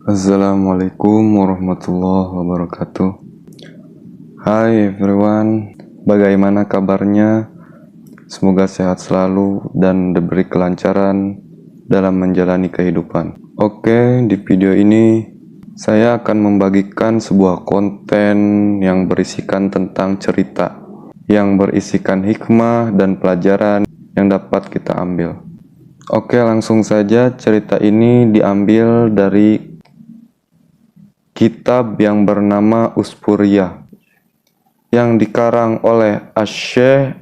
Assalamualaikum warahmatullahi wabarakatuh. Hai everyone, bagaimana kabarnya? Semoga sehat selalu dan diberi kelancaran dalam menjalani kehidupan. Oke, di video ini saya akan membagikan sebuah konten yang berisikan tentang cerita, yang berisikan hikmah dan pelajaran yang dapat kita ambil. Oke, langsung saja. Cerita ini diambil dari kitab yang bernama Usfuriyah yang dikarang oleh Asy-Syaikh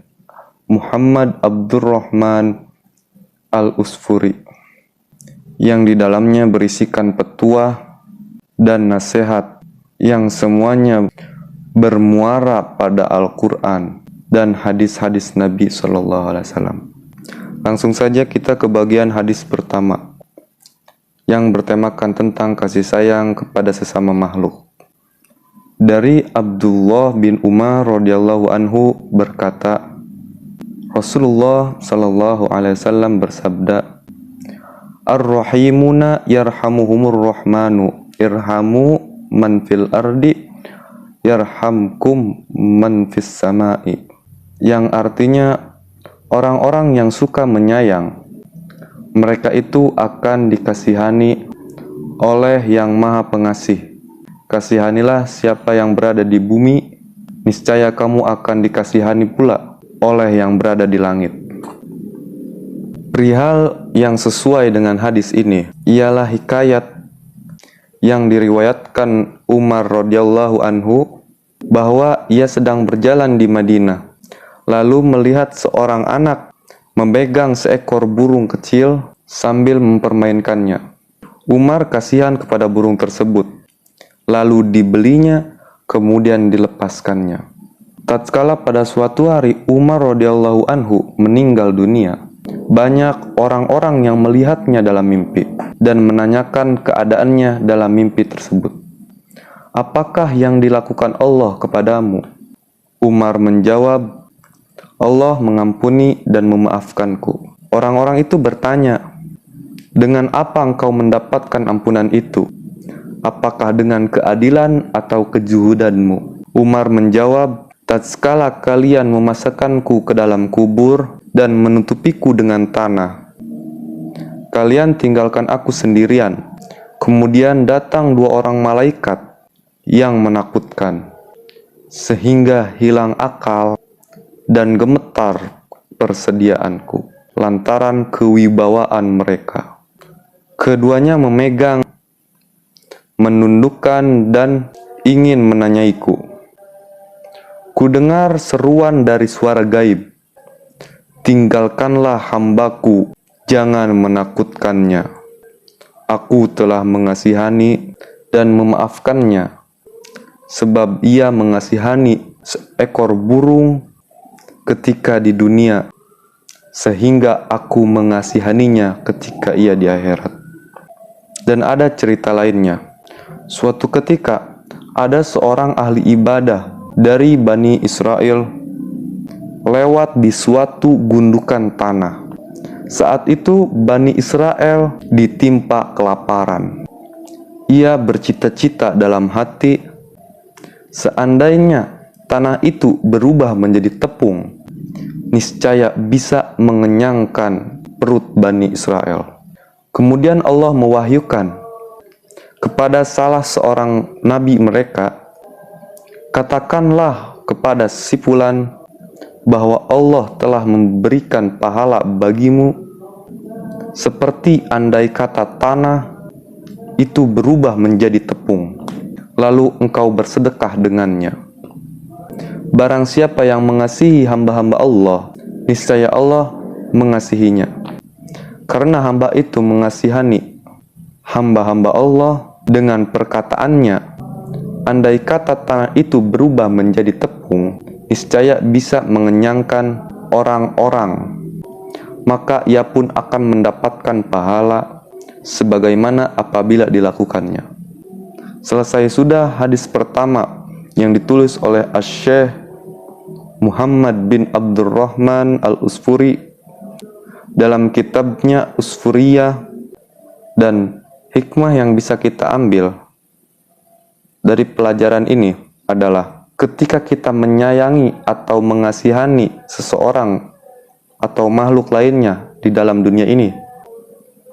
Muhammad Abdurrahman Al-Usfuri, yang di dalamnya berisikan petuah dan nasihat yang semuanya bermuara pada Al-Quran dan hadis-hadis Nabi SAW. Langsung saja kita ke bagian hadis pertama, yang bertemakan tentang kasih sayang kepada sesama makhluk. Dari Abdullah bin Umar radhiyallahu anhu berkata, Rasulullah sallallahu alaihi wasallam bersabda, Ar-rahimuna yarhamuhumur rahmanu, irhamu man fil ardi yarhamkum man fis samai. Yang artinya, orang-orang yang suka menyayang, mereka itu akan dikasihani oleh Yang Maha Pengasih. Kasihanilah siapa yang berada di bumi, niscaya kamu akan dikasihani pula oleh yang berada di langit. Perihal yang sesuai dengan hadis ini ialah hikayat yang diriwayatkan Umar radhiyallahu anhu bahwa ia sedang berjalan di Madinah, lalu melihat seorang anak memegang seekor burung kecil sambil mempermainkannya. Umar kasihan kepada burung tersebut, lalu dibelinya, kemudian dilepaskannya. Tatkala pada suatu hari Umar radhiyallahu anhu meninggal dunia, banyak orang-orang yang melihatnya dalam mimpi dan menanyakan keadaannya dalam mimpi tersebut. Apakah yang dilakukan Allah kepadamu? Umar menjawab, Allah mengampuni dan memaafkanku. Orang-orang itu bertanya, dengan apa engkau mendapatkan ampunan itu? Apakah dengan keadilan atau kejuhudanmu? Umar menjawab, tatkala kalian memasukkanku ke dalam kubur dan menutupiku dengan tanah, kalian tinggalkan aku sendirian. Kemudian datang dua orang malaikat yang menakutkan, sehingga hilang akal dan gemetar persediaanku lantaran kewibawaan mereka. Keduanya memegang, menundukkan, dan ingin menanyaiku. Kudengar seruan dari suara gaib, tinggalkanlah hambaku, jangan menakutkannya. Aku telah mengasihani dan memaafkannya, sebab ia mengasihani seekor burung ketika di dunia, sehingga aku mengasihaninya ketika ia di akhirat. Dan ada cerita lainnya. Suatu ketika, ada seorang ahli ibadah dari Bani Israel lewat di suatu gundukan tanah. Saat itu Bani Israel ditimpa kelaparan. Ia bercita-cita dalam hati, seandainya tanah itu berubah menjadi tepung, niscaya bisa mengenyangkan perut Bani Israel. Kemudian Allah mewahyukan kepada salah seorang nabi mereka, katakanlah kepada si fulan bahwa Allah telah memberikan pahala bagimu seperti andai kata tanah itu berubah menjadi tepung, lalu engkau bersedekah dengannya. Barang siapa yang mengasihi hamba-hamba Allah, niscaya Allah mengasihinya. Karena hamba itu mengasihani hamba-hamba Allah dengan perkataannya, andai kata tanah itu berubah menjadi tepung, niscaya bisa mengenyangkan orang-orang, maka ia pun akan mendapatkan pahala sebagaimana apabila dilakukannya. Selesai sudah hadis pertama yang ditulis oleh Asy-Syaikh Muhammad bin Abdurrahman Al-Usfuri dalam kitabnya Usfuriyah, dan Hikmah yang bisa kita ambil dari pelajaran ini adalah ketika kita menyayangi atau mengasihani seseorang atau makhluk lainnya di dalam dunia ini,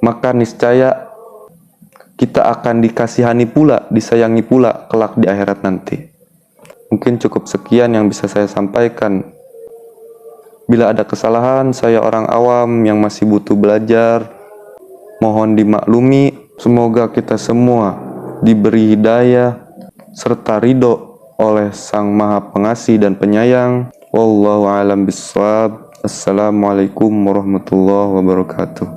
maka niscaya kita akan dikasihani pula, disayangi pula kelak di akhirat nanti. Mungkin cukup sekian yang bisa saya sampaikan. Bila ada kesalahan, saya orang awam yang masih butuh belajar, mohon dimaklumi. Semoga kita semua diberi hidayah serta ridho oleh Sang Maha Pengasih dan Penyayang. Wallahu a'lam bishawab. Assalamualaikum warahmatullahi wabarakatuh.